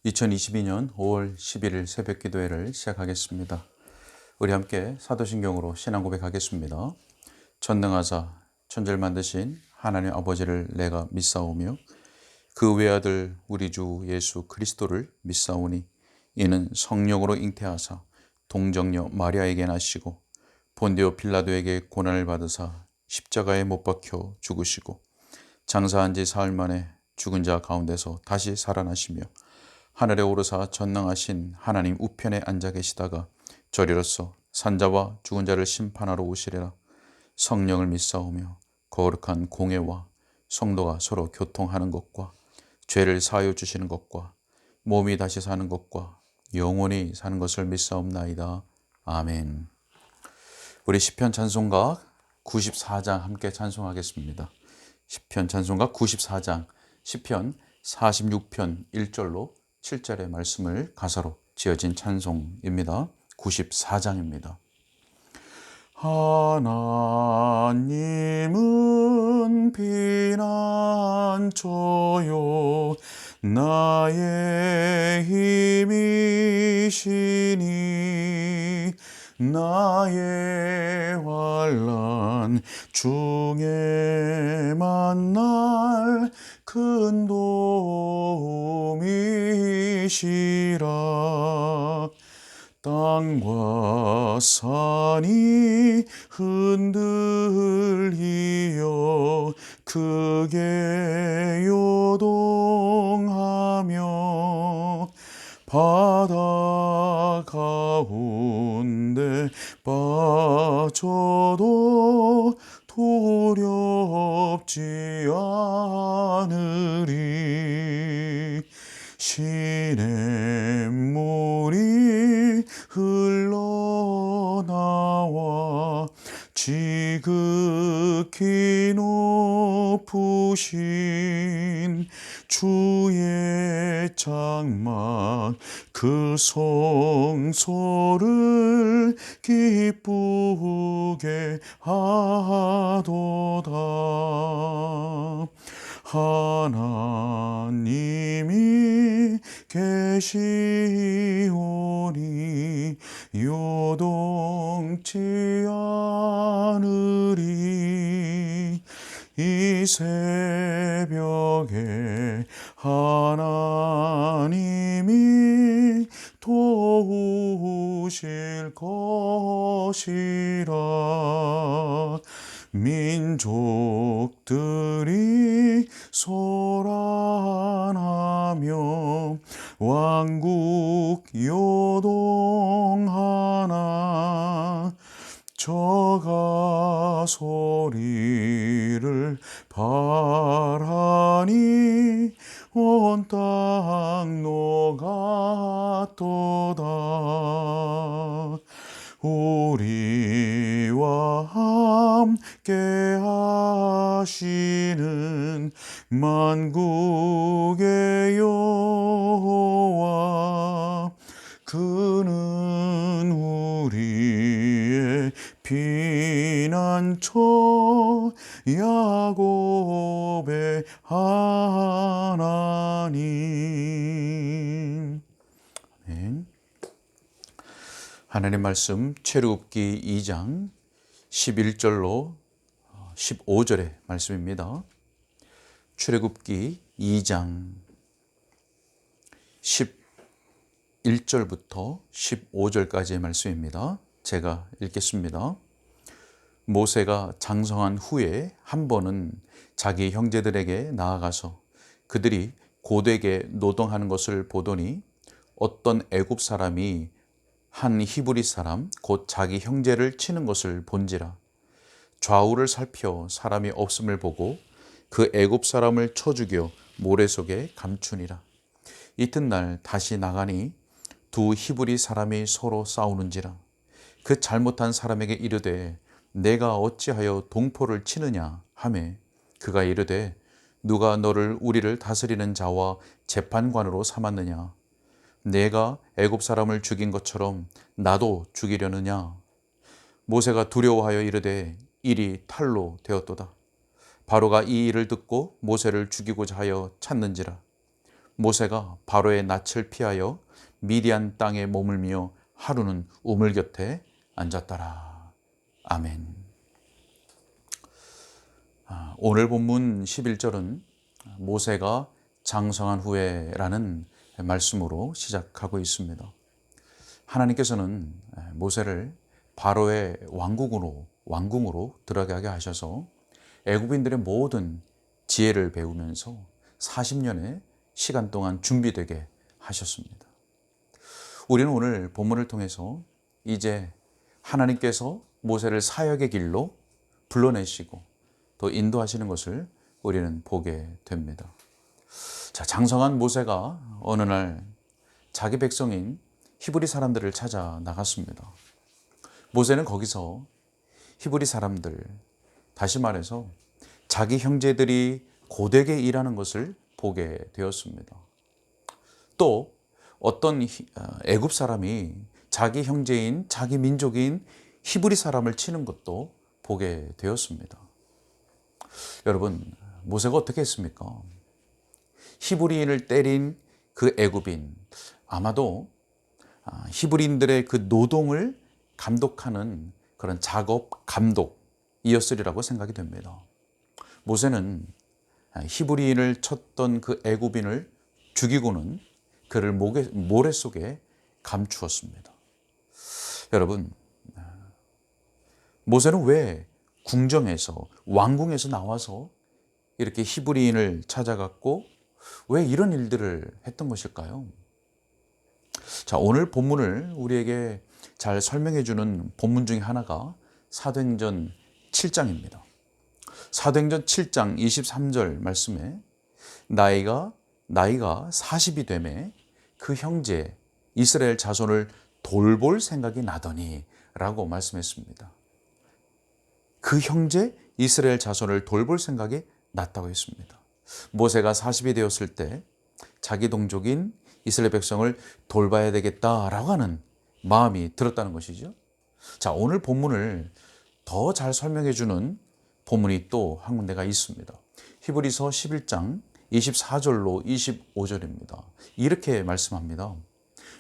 2022년 5월 11일 새벽 기도회를 시작하겠습니다. 우리 함께 사도신경으로 신앙 고백하겠습니다. 전능하사 천지를 만드신 하나님 아버지를 내가 믿사오며 그 외아들 우리 주 예수 그리스도를 믿사오니 이는 성령으로 잉태하사 동정녀 마리아에게 나시고 본디오 빌라도에게 고난을 받으사 십자가에 못 박혀 죽으시고 장사한 지 사흘 만에 죽은 자 가운데서 다시 살아나시며 하늘에 오르사 전능하신 하나님 우편에 앉아 계시다가 저리로서 산자와 죽은 자를 심판하러 오시리라. 성령을 믿사오며 거룩한 공회와 성도가 서로 교통하는 것과 죄를 사하여 주시는 것과 몸이 다시 사는 것과 영원히 사는 것을 믿사옵나이다. 아멘. 우리 시편 찬송가 94장 함께 찬송하겠습니다. 시편 찬송가 94장, 시편 46편 1절로 7절의 말씀을 가사로 지어진 찬송입니다. 94장입니다. 하나님은 피난처요 나의 힘이시니 나의 환난 중에 만날 큰 도움이시라. 땅과 산이 흔들리어 크게 요동하며 바다 가운데 빠져도 두렵지 않으리. 시냇물이 흘러나와 지극히 높으신 주의 장막 그 성소를 기쁘게 하도다. 하나님이 계시오니 요동치 않으리. 이 새벽에 하나님이 도우실 것이라. 민족들이 소란하며 왕국 요동하나 저가 소리를 바라니 온 땅 녹았도다. 우리와 함께 하시는 만국의 여호와 그는 우리의 피난처 야곱의 하나님. 아멘. 하나님 말씀 출애굽기 2장 11절로 15절의 말씀입니다. 출애굽기 2장 11절부터 15절까지의 말씀입니다. 제가 읽겠습니다. 모세가 장성한 후에 한 번은 자기 형제들에게 나아가서 그들이 고되게 노동하는 것을 보더니 어떤 애굽 사람이 한 히브리 사람 곧 자기 형제를 치는 것을 본지라. 좌우를 살펴 사람이 없음을 보고 그 애굽 사람을 쳐 죽여 모래 속에 감추니라. 이튿날 다시 나가니 두 히브리 사람이 서로 싸우는지라. 그 잘못한 사람에게 이르되 내가 어찌하여 동포를 치느냐 하매 그가 이르되 누가 너를 우리를 다스리는 자와 재판관으로 삼았느냐. 내가 애굽 사람을 죽인 것처럼 나도 죽이려느냐. 모세가 두려워하여 이르되 일이 탈로 되었도다. 바로가 이 일을 듣고 모세를 죽이고자 하여 찾는지라. 모세가 바로의 낯을 피하여 미디안 땅에 머물며 하루는 우물 곁에 앉았더라. 아멘. 오늘 본문 11절은 모세가 장성한 후에라는 말씀으로 시작하고 있습니다. 하나님께서는 모세를 바로의 왕궁으로 들어가게 하셔서 애굽인들의 모든 지혜를 배우면서 40년의 시간 동안 준비되게 하셨습니다. 우리는 오늘 본문을 통해서 이제 하나님께서 모세를 사역의 길로 불러내시고 또 인도하시는 것을 우리는 보게 됩니다. 자, 장성한 모세가 어느 날 자기 백성인 히브리 사람들을 찾아 나갔습니다. 모세는 거기서 히브리 사람들, 다시 말해서 자기 형제들이 고되게 일하는 것을 보게 되었습니다. 또 어떤 애굽 사람이 자기 형제인 자기 민족인 히브리 사람을 치는 것도 보게 되었습니다. 여러분, 모세가 어떻게 했습니까? 히브리인을 때린 그 애굽인, 아마도 히브리인들의 그 노동을 감독하는 그런 작업 감독이었으리라고 생각이 됩니다. 모세는 히브리인을 쳤던 그 애굽인을 죽이고는 그를 모래 속에 감추었습니다. 여러분, 모세는 왜 궁정에서, 왕궁에서 나와서 이렇게 히브리인을 찾아갔고 왜 이런 일들을 했던 것일까요? 자, 오늘 본문을 우리에게 잘 설명해 주는 본문 중에 하나가 사도행전 7장입니다. 사도행전 7장 23절 말씀에 나이가 40이 되매 그 형제 이스라엘 자손을 돌볼 생각이 나더니 라고 말씀했습니다. 그 형제 이스라엘 자손을 돌볼 생각이 났다고 했습니다. 모세가 40이 되었을 때 자기 동족인 이스라엘 백성을 돌봐야 되겠다라고 하는 마음이 들었다는 것이죠. 자, 오늘 본문을 더 잘 설명해 주는 본문이 또 한 군데가 있습니다. 히브리서 11장 24절로 25절입니다. 이렇게 말씀합니다.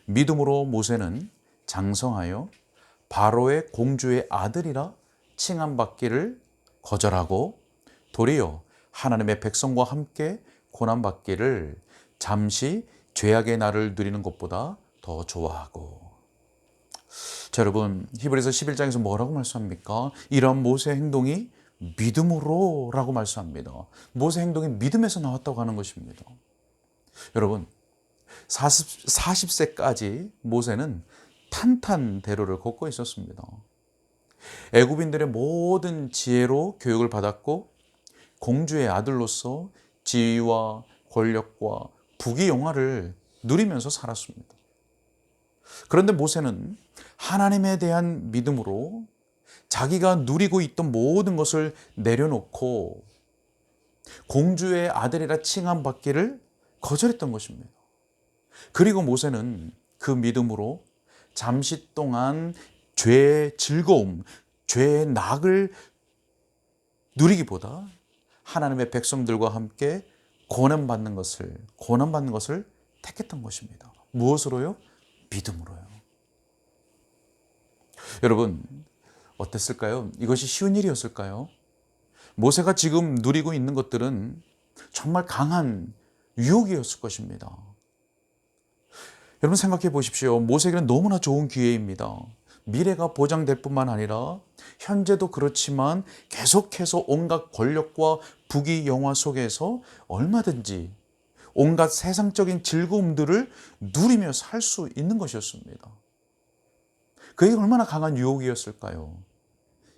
믿음으로 모세는 장성하여 바로의 공주의 아들이라 칭함받기를 거절하고 도리어 하나님의 백성과 함께 고난받기를 잠시 죄악의 날을 누리는 것보다 더 좋아하고. 자, 여러분, 히브리서 11장에서 뭐라고 말씀합니까? 이런 모세의 행동이 믿음으로 라고 말씀합니다. 모세의 행동이 믿음에서 나왔다고 하는 것입니다. 여러분, 40세까지 모세는 탄탄대로를 걷고 있었습니다. 애굽인들의 모든 지혜로 교육을 받았고 공주의 아들로서 지위와 권력과 부귀영화를 누리면서 살았습니다. 그런데 모세는 하나님에 대한 믿음으로 자기가 누리고 있던 모든 것을 내려놓고 공주의 아들이라 칭함받기를 거절했던 것입니다. 그리고 모세는 그 믿음으로 잠시 동안 죄의 즐거움, 죄의 낙을 누리기보다 하나님의 백성들과 함께 고난받는 것을 택했던 것입니다. 무엇으로요? 믿음으로요. 여러분, 어땠을까요? 이것이 쉬운 일이었을까요? 모세가 지금 누리고 있는 것들은 정말 강한 유혹이었을 것입니다. 여러분 생각해 보십시오. 모세에게는 너무나 좋은 기회입니다. 미래가 보장될 뿐만 아니라 현재도 그렇지만 계속해서 온갖 권력과 부귀영화 속에서 얼마든지 온갖 세상적인 즐거움들을 누리며 살 수 있는 것이었습니다. 그게 얼마나 강한 유혹이었을까요?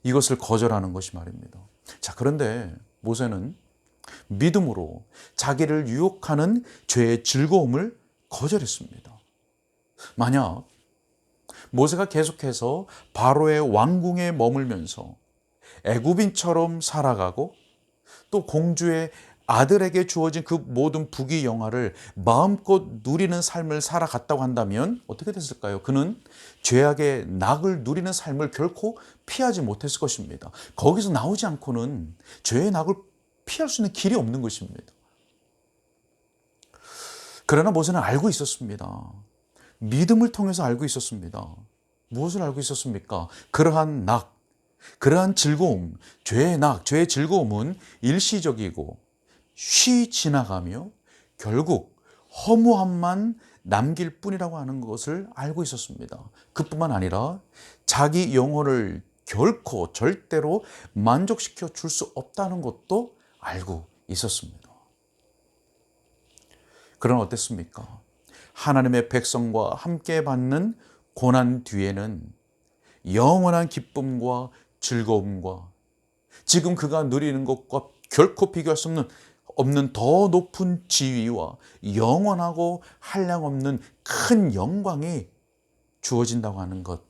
이것을 거절하는 것이 말입니다. 자, 그런데 모세는 믿음으로 자기를 유혹하는 죄의 즐거움을 거절했습니다. 만약 모세가 계속해서 바로의 왕궁에 머물면서 애굽인처럼 살아가고 또 공주의 아들에게 주어진 그 모든 부귀영화를 마음껏 누리는 삶을 살아갔다고 한다면 어떻게 됐을까요? 그는 죄악의 낙을 누리는 삶을 결코 피하지 못했을 것입니다. 거기서 나오지 않고는 죄의 낙을 피할 수 있는 길이 없는 것입니다. 그러나 모세는 알고 있었습니다. 믿음을 통해서 알고 있었습니다. 무엇을 알고 있었습니까? 그러한 낙, 그러한 즐거움, 죄의 낙, 죄의 즐거움은 일시적이고 쉬 지나가며 결국 허무함만 남길 뿐이라고 하는 것을 알고 있었습니다. 그뿐만 아니라 자기 영혼을 결코 절대로 만족시켜 줄 수 없다는 것도 알고 있었습니다. 그러나 어땠습니까? 하나님의 백성과 함께 받는 고난 뒤에는 영원한 기쁨과 즐거움과 지금 그가 누리는 것과 결코 비교할 수 없는 더 높은 지위와 영원하고 한량없는 큰 영광이 주어진다고 하는 것,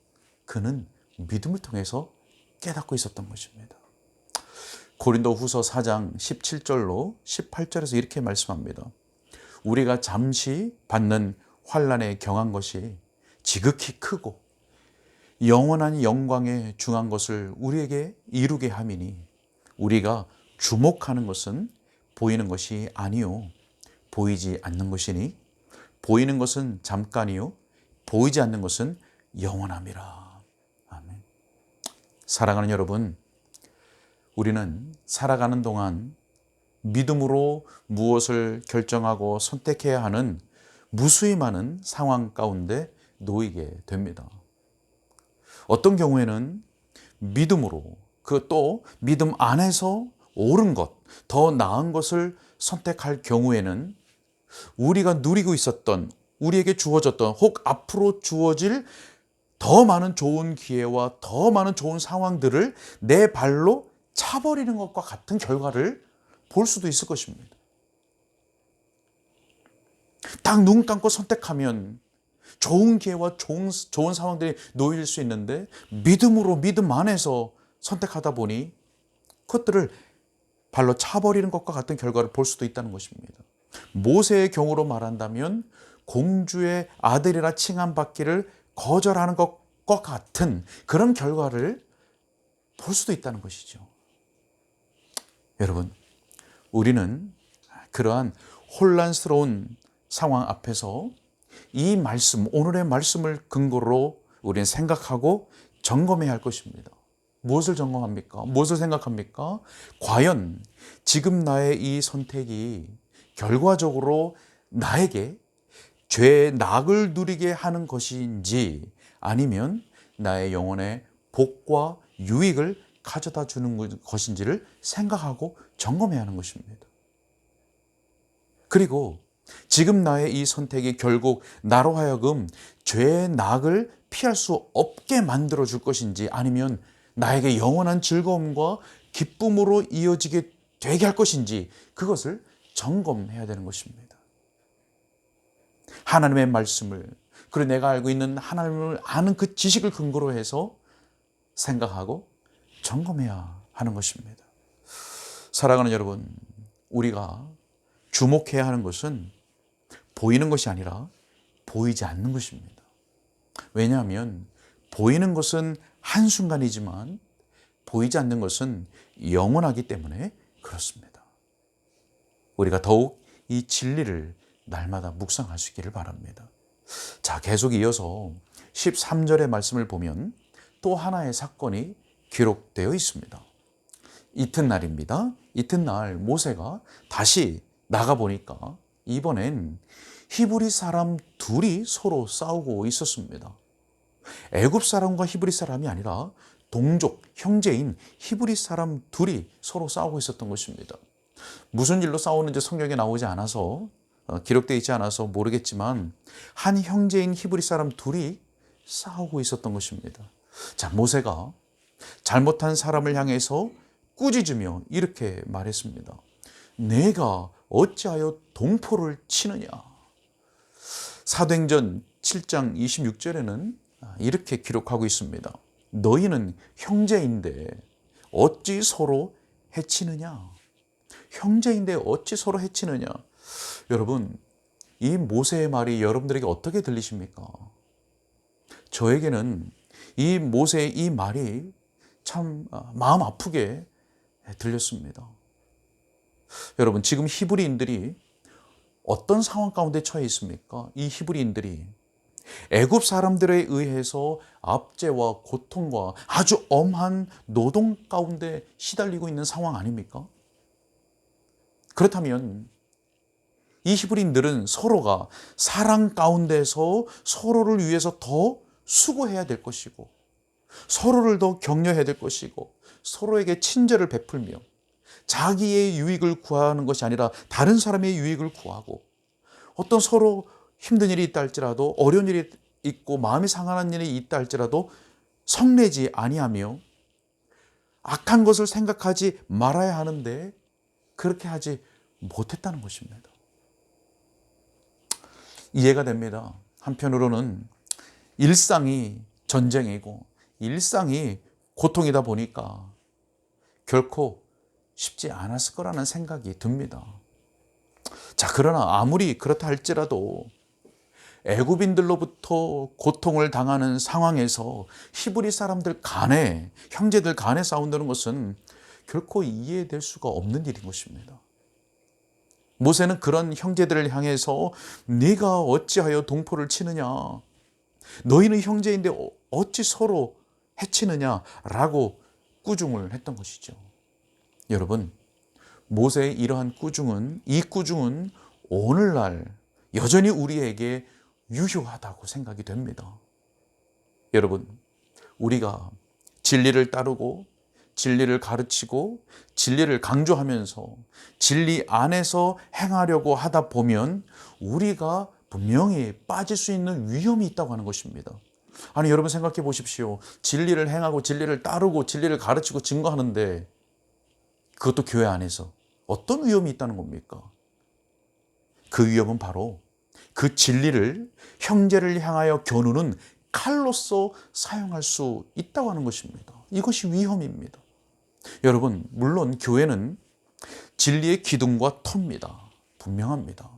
그는 믿음을 통해서 깨닫고 있었던 것입니다. 고린도후서 4장 17절로 18절에서 이렇게 말씀합니다. 우리가 잠시 받는 환난에 경한 것이 지극히 크고 영원한 영광에 중한 것을 우리에게 이루게 함이니 우리가 주목하는 것은 보이는 것이 아니요 보이지 않는 것이니 보이는 것은 잠깐이요 보이지 않는 것은 영원함이라. 아멘. 사랑하는 여러분, 우리는 살아가는 동안 믿음으로 무엇을 결정하고 선택해야 하는 무수히 많은 상황 가운데 놓이게 됩니다. 어떤 경우에는 믿음으로 그 또 믿음 안에서 옳은 것, 더 나은 것을 선택할 경우에는 우리가 누리고 있었던, 우리에게 주어졌던 혹 앞으로 주어질 더 많은 좋은 기회와 더 많은 좋은 상황들을 내 발로 차버리는 것과 같은 결과를 볼 수도 있을 것입니다. 딱 눈 감고 선택하면 좋은 기회와 좋은 상황들이 놓일 수 있는데 믿음으로 믿음 안에서 선택하다 보니 그것들을 발로 차버리는 것과 같은 결과를 볼 수도 있다는 것입니다. 모세의 경우로 말한다면 공주의 아들이라 칭함받기를 거절하는 것과 같은 그런 결과를 볼 수도 있다는 것이죠. 여러분, 우리는 그러한 혼란스러운 상황 앞에서 이 말씀, 오늘의 말씀을 근거로 우리는 생각하고 점검해야 할 것입니다. 무엇을 점검합니까? 무엇을 생각합니까? 과연 지금 나의 이 선택이 결과적으로 나에게 죄의 낙을 누리게 하는 것인지 아니면 나의 영혼의 복과 유익을 가져다 주는 것인지를 생각하고 점검해야 하는 것입니다. 그리고 지금 나의 이 선택이 결국 나로 하여금 죄의 낙을 피할 수 없게 만들어 줄 것인지 아니면 나에게 영원한 즐거움과 기쁨으로 이어지게 되게 할 것인지 그것을 점검해야 되는 것입니다. 하나님의 말씀을, 그리고 내가 알고 있는 하나님을 아는 그 지식을 근거로 해서 생각하고 점검해야 하는 것입니다. 사랑하는 여러분, 우리가 주목해야 하는 것은 보이는 것이 아니라 보이지 않는 것입니다. 왜냐하면 보이는 것은 한순간이지만 보이지 않는 것은 영원하기 때문에 그렇습니다. 우리가 더욱 이 진리를 날마다 묵상하시기를 바랍니다. 자, 계속 이어서 13절의 말씀을 보면 또 하나의 사건이 기록되어 있습니다. 이튿날입니다. 이튿날 모세가 다시 나가보니까 이번엔 히브리 사람 둘이 서로 싸우고 있었습니다. 애굽 사람과 히브리 사람이 아니라 동족, 형제인 히브리 사람 둘이 서로 싸우고 있었던 것입니다. 무슨 일로 싸우는지 성경에 나오지 않아서 기록되어 있지 않아서 모르겠지만 한 형제인 히브리 사람 둘이 싸우고 있었던 것입니다. 자, 모세가 잘못한 사람을 향해서 꾸짖으며 이렇게 말했습니다. 내가 어찌하여 동포를 치느냐. 사도행전 7장 26절에는 이렇게 기록하고 있습니다. 너희는 형제인데 어찌 서로 해치느냐. 형제인데 어찌 서로 해치느냐. 여러분, 이 모세의 말이 여러분들에게 어떻게 들리십니까? 저에게는 이 모세의 이 말이 참 마음 아프게 들렸습니다. 여러분, 지금 히브리인들이 어떤 상황 가운데 처해 있습니까? 이 히브리인들이 애굽 사람들에 의해서 압제와 고통과 아주 엄한 노동 가운데 시달리고 있는 상황 아닙니까? 그렇다면 이 히브리인들은 서로가 사랑 가운데서 서로를 위해서 더 수고해야 될 것이고, 서로를 더 격려해야 될 것이고, 서로에게 친절을 베풀며 자기의 유익을 구하는 것이 아니라 다른 사람의 유익을 구하고, 어떤 서로 힘든 일이 있다 할지라도, 어려운 일이 있고 마음이 상하는 일이 있다 할지라도 성내지 아니하며 악한 것을 생각하지 말아야 하는데 그렇게 하지 못했다는 것입니다. 이해가 됩니다. 한편으로는 일상이 전쟁이고 일상이 고통이다 보니까 결코 쉽지 않았을 거라는 생각이 듭니다. 자, 그러나 아무리 그렇다 할지라도 애굽인들로부터 고통을 당하는 상황에서 히브리 사람들 간에, 형제들 간에 싸운다는 것은 결코 이해될 수가 없는 일인 것입니다. 모세는 그런 형제들을 향해서 네가 어찌하여 동포를 치느냐, 너희는 형제인데 어찌 서로 해치느냐라고 꾸중을 했던 것이죠. 여러분, 모세의 이러한 꾸중은, 이 꾸중은 오늘날 여전히 우리에게 유효하다고 생각이 됩니다. 여러분, 우리가 진리를 따르고 진리를 가르치고 진리를 강조하면서 진리 안에서 행하려고 하다 보면 우리가 분명히 빠질 수 있는 위험이 있다고 하는 것입니다. 아니, 여러분 생각해 보십시오. 진리를 행하고 진리를 따르고 진리를 가르치고 증거하는데 그것도 교회 안에서 어떤 위험이 있다는 겁니까? 그 위험은 바로 그 진리를 형제를 향하여 겨누는 칼로서 사용할 수 있다고 하는 것입니다. 이것이 위험입니다. 여러분, 물론 교회는 진리의 기둥과 터입니다. 분명합니다.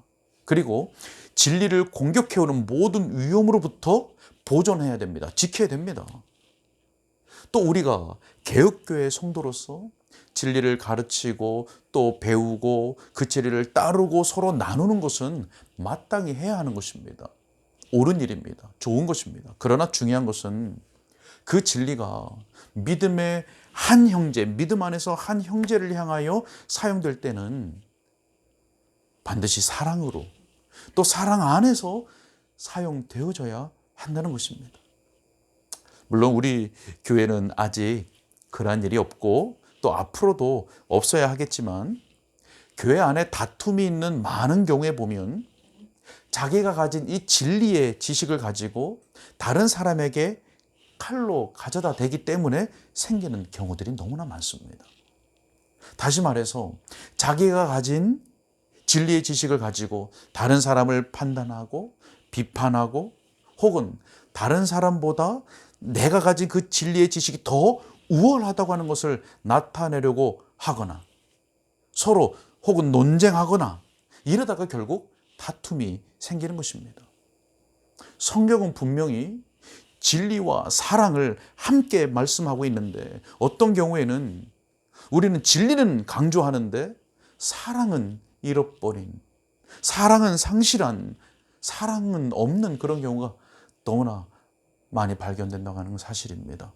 그리고 진리를 공격해오는 모든 위험으로부터 보존해야 됩니다. 지켜야 됩니다. 또 우리가 개혁교회 성도로서 진리를 가르치고 또 배우고 그 진리를 따르고 서로 나누는 것은 마땅히 해야 하는 것입니다. 옳은 일입니다. 좋은 것입니다. 그러나 중요한 것은 그 진리가 믿음의 한 형제, 믿음 안에서 한 형제를 향하여 사용될 때는 반드시 사랑으로, 또 사랑 안에서 사용되어져야 한다는 것입니다. 물론 우리 교회는 아직 그러한 일이 없고 또 앞으로도 없어야 하겠지만, 교회 안에 다툼이 있는 많은 경우에 보면 자기가 가진 이 진리의 지식을 가지고 다른 사람에게 칼로 가져다 대기 때문에 생기는 경우들이 너무나 많습니다. 다시 말해서 자기가 가진 진리의 지식을 가지고 다른 사람을 판단하고 비판하고, 혹은 다른 사람보다 내가 가진 그 진리의 지식이 더 우월하다고 하는 것을 나타내려고 하거나 서로 혹은 논쟁하거나, 이러다가 결국 다툼이 생기는 것입니다. 성경은 분명히 진리와 사랑을 함께 말씀하고 있는데, 어떤 경우에는 우리는 진리는 강조하는데 사랑은 잃어버린, 사랑은 상실한, 사랑은 없는 그런 경우가 너무나 많이 발견된다고 하는 사실입니다.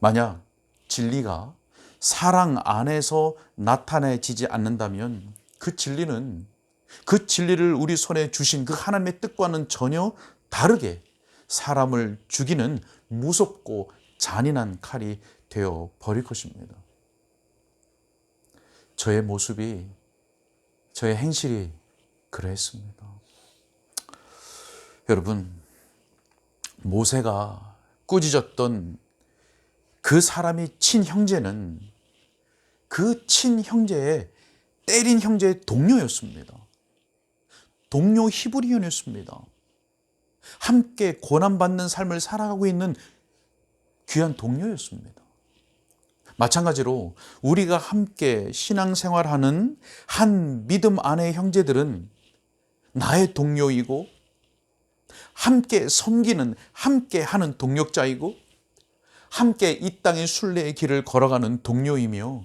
만약 진리가 사랑 안에서 나타내지지 않는다면 그 진리는, 그 진리를 우리 손에 주신 그 하나님의 뜻과는 전혀 다르게 사람을 죽이는 무섭고 잔인한 칼이 되어 버릴 것입니다. 저의 모습이, 저의 행실이 그랬습니다. 여러분, 모세가 꾸짖었던 그 사람이 친형제는 그 친형제의, 때린 형제의 동료였습니다. 동료 히브리인이었습니다. 함께 고난받는 삶을 살아가고 있는 귀한 동료였습니다. 마찬가지로 우리가 함께 신앙생활하는 한 믿음 안의 형제들은 나의 동료이고, 함께 섬기는, 함께 하는 동역자이고, 함께 이 땅의 순례의 길을 걸어가는 동료이며,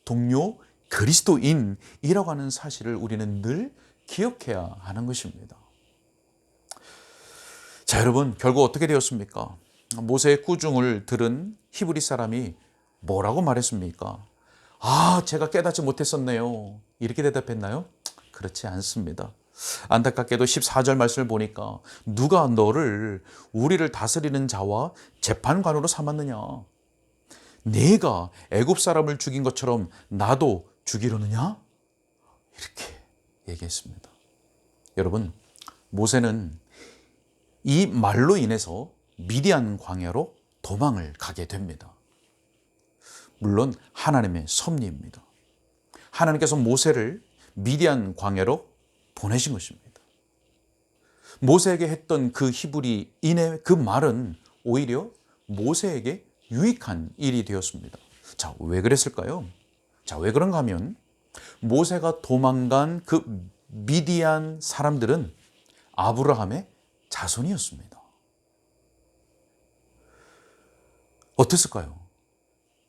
동료 그리스도인이라고 하는 사실을 우리는 늘 기억해야 하는 것입니다. 자, 여러분, 결국 어떻게 되었습니까? 모세의 꾸중을 들은 히브리 사람이 뭐라고 말했습니까? 아, 제가 깨닫지 못했었네요. 이렇게 대답했나요? 그렇지 않습니다. 안타깝게도 14절 말씀을 보니까 누가 너를 우리를 다스리는 자와 재판관으로 삼았느냐? 네가 애굽 사람을 죽인 것처럼 나도 죽이려느냐? 이렇게 얘기했습니다. 여러분, 모세는 이 말로 인해서 미디안 광야로 도망을 가게 됩니다. 물론 하나님의 섭리입니다. 하나님께서 모세를 미디안 광야로 보내신 것입니다. 모세에게 했던 그 히브리인의 그 말은 오히려 모세에게 유익한 일이 되었습니다. 자, 왜 그랬을까요? 자, 왜 그런가 하면 모세가 도망간 그 미디안 사람들은 아브라함의 자손이었습니다. 어땠을까요?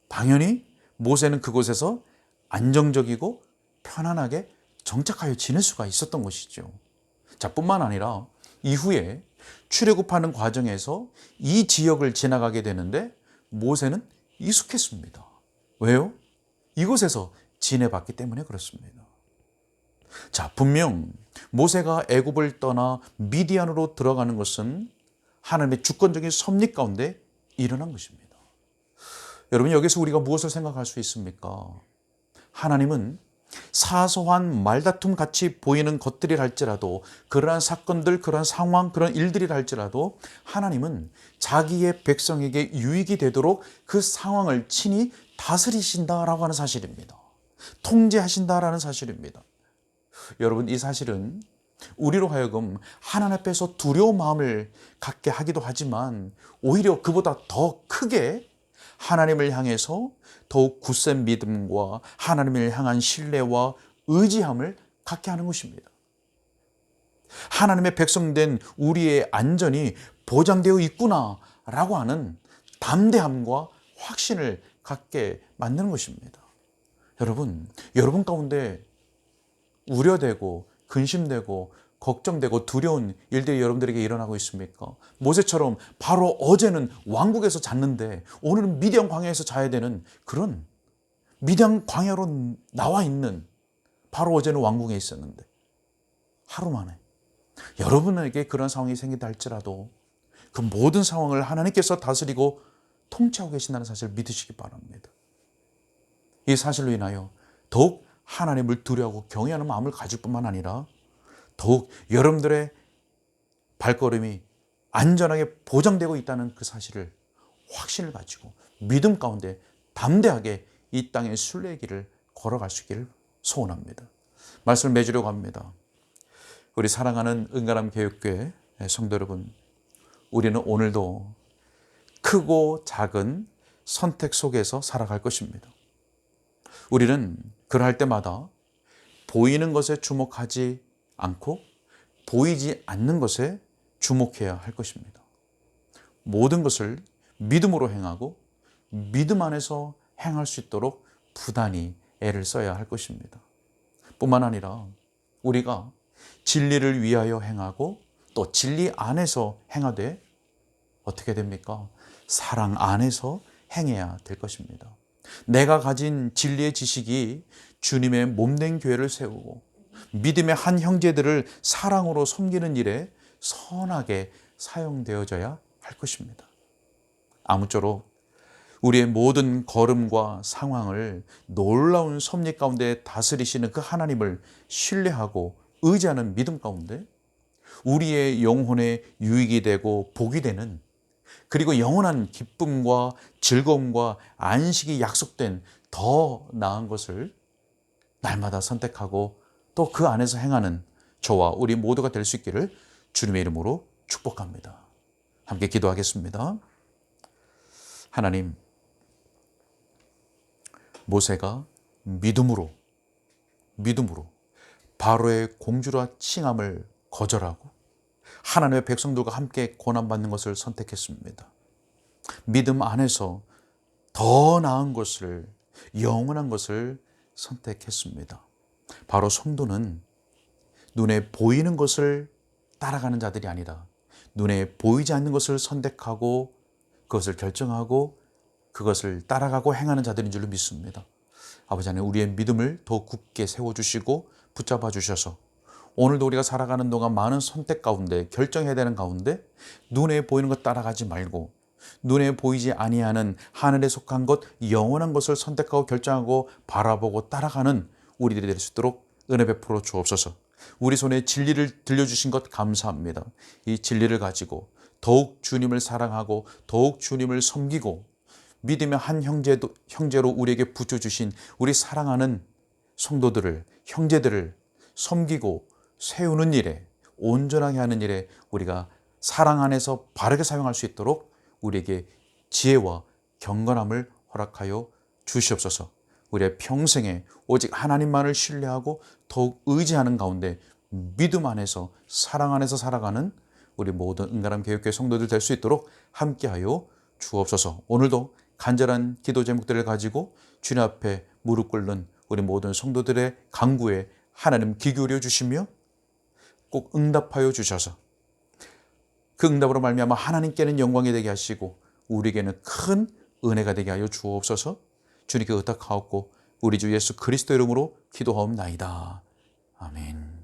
당연히 모세는 그곳에서 안정적이고 편안하게 정착하여 지낼 수가 있었던 것이죠. 자, 뿐만 아니라 이후에 출애굽하는 과정에서 이 지역을 지나가게 되는데 모세는 익숙했습니다. 왜요? 이곳에서 지내봤기 때문에 그렇습니다. 자, 분명 모세가 애굽을 떠나 미디안으로 들어가는 것은 하나님의 주권적인 섭리 가운데 일어난 것입니다. 여러분, 여기서 우리가 무엇을 생각할 수 있습니까? 하나님은 사소한 말다툼 같이 보이는 것들이 할지라도, 그러한 사건들, 그러한 상황, 그런 일들이 할지라도 하나님은 자기의 백성에게 유익이 되도록 그 상황을 친히 다스리신다라고 하는 사실입니다. 통제하신다라는 사실입니다. 여러분, 이 사실은 우리로 하여금 하나님 앞에서 두려운 마음을 갖게 하기도 하지만 오히려 그보다 더 크게 하나님을 향해서 더욱 굳센 믿음과 하나님을 향한 신뢰와 의지함을 갖게 하는 것입니다. 하나님의 백성된 우리의 안전이 보장되어 있구나라고 하는 담대함과 확신을 갖게 만드는 것입니다. 여러분 가운데 우려되고 근심되고 걱정되고 두려운 일들이 여러분들에게 일어나고 있습니까? 모세처럼 바로 어제는 왕국에서 잤는데 오늘은 미디안 광야에서 자야 되는 그런 미디안 광야로 나와 있는, 바로 어제는 왕국에 있었는데 하루 만에 여러분에게 그런 상황이 생긴다 할지라도 그 모든 상황을 하나님께서 다스리고 통치하고 계신다는 사실을 믿으시기 바랍니다. 이 사실로 인하여 더욱 하나님을 두려워하고 경외하는 마음을 가질 뿐만 아니라 더욱 여러분들의 발걸음이 안전하게 보장되고 있다는 그 사실을 확신을 가지고 믿음 가운데 담대하게 이 땅의 순례의 길을 걸어갈 수 있기를 소원합니다. 말씀을 맺으려고 합니다. 우리 사랑하는 은가람 교육교회 성도 여러분, 우리는 오늘도 크고 작은 선택 속에서 살아갈 것입니다. 우리는 그럴 때마다 보이는 것에 주목하지 않고 보이지 않는 것에 주목해야 할 것입니다. 모든 것을 믿음으로 행하고 믿음 안에서 행할 수 있도록 부단히 애를 써야 할 것입니다. 뿐만 아니라 우리가 진리를 위하여 행하고 또 진리 안에서 행하되 어떻게 됩니까? 사랑 안에서 행해야 될 것입니다. 내가 가진 진리의 지식이 주님의 몸된 교회를 세우고 믿음의 한 형제들을 사랑으로 섬기는 일에 선하게 사용되어져야 할 것입니다. 아무쪼록 우리의 모든 걸음과 상황을 놀라운 섭리 가운데 다스리시는 그 하나님을 신뢰하고 의지하는 믿음 가운데 우리의 영혼에 유익이 되고 복이 되는, 그리고 영원한 기쁨과 즐거움과 안식이 약속된 더 나은 것을 날마다 선택하고 또 그 안에서 행하는 저와 우리 모두가 될 수 있기를 주님의 이름으로 축복합니다. 함께 기도하겠습니다. 하나님, 모세가 믿음으로 바로의 공주라 칭함을 거절하고 하나님의 백성들과 함께 고난받는 것을 선택했습니다. 믿음 안에서 더 나은 것을, 영원한 것을 선택했습니다. 바로 성도는 눈에 보이는 것을 따라가는 자들이 아니라 눈에 보이지 않는 것을 선택하고 그것을 결정하고 그것을 따라가고 행하는 자들인 줄로 믿습니다. 아버지 하나님, 우리의 믿음을 더 굳게 세워주시고 붙잡아 주셔서 오늘도 우리가 살아가는 동안 많은 선택 가운데, 결정해야 되는 가운데 눈에 보이는 것 따라가지 말고 눈에 보이지 아니하는 하늘에 속한 것, 영원한 것을 선택하고 결정하고 바라보고 따라가는 우리들이 될 수 있도록 은혜 베풀어 주옵소서. 우리 손에 진리를 들려주신 것 감사합니다. 이 진리를 가지고 더욱 주님을 사랑하고 더욱 주님을 섬기고 믿음의 한 형제로 우리에게 붙여주신 우리 사랑하는 성도들을, 형제들을 섬기고 세우는 일에, 온전하게 하는 일에 우리가 사랑 안에서 바르게 사용할 수 있도록 우리에게 지혜와 경건함을 허락하여 주시옵소서. 우리의 평생에 오직 하나님만을 신뢰하고 더욱 의지하는 가운데 믿음 안에서, 사랑 안에서 살아가는 우리 모든 은가람 교육교회 성도들 될 수 있도록 함께하여 주옵소서. 오늘도 간절한 기도 제목들을 가지고 주님 앞에 무릎 꿇는 우리 모든 성도들의 간구에 하나님 귀 기울여 주시며 꼭 응답하여 주셔서 그 응답으로 말미암아 하나님께는 영광이 되게 하시고 우리에게는 큰 은혜가 되게 하여 주옵소서. 주님께 의탁하옵고 우리 주 예수 그리스도 이름으로 기도하옵나이다. 아멘.